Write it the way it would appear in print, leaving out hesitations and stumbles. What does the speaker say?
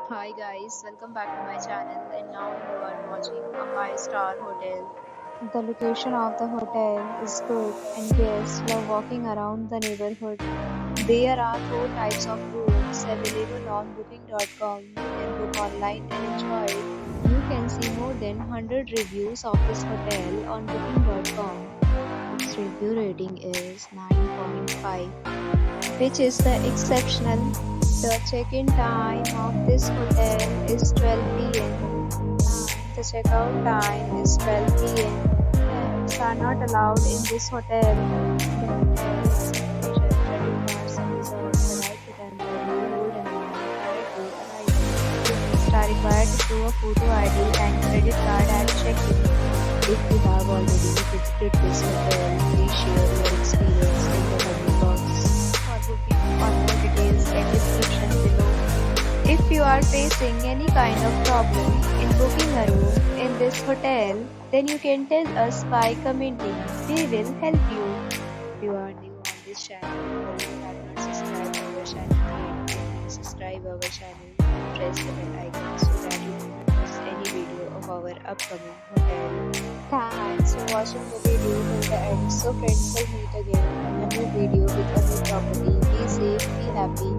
Hi guys, welcome back to my channel and now you are watching a 5-star hotel. The location of the hotel is good and guests love walking around the neighborhood. There are 4 types of rooms available on booking.com. You can book online and enjoy it. You can see more than 100 reviews of this hotel on booking.com. Its review rating is 9.5, which is the exceptional. The check-in time of this hotel is 12 p.m. and the checkout time is 12 p.m. Pets are not allowed in this hotel. The hotel accepts major credit cards and reserves the right to temporarily hold an amount prior to arrival. Guests are required to show a photo ID and credit card at check-in. If you have already visited this hotel, please share your experience in the comment box. For booking or more details, check description below. If you are facing any kind of problem in booking a room in this hotel, then you can tell us by commenting. We will help you. If you are new on this channel or you have not subscribed our channel yet, then please subscribe our channel and press the bell icon so that you don't miss any video of our upcoming hotel. Thanks for watching the video till the end. So friends, will meet again in a new video with a new property. Be safe, be happy.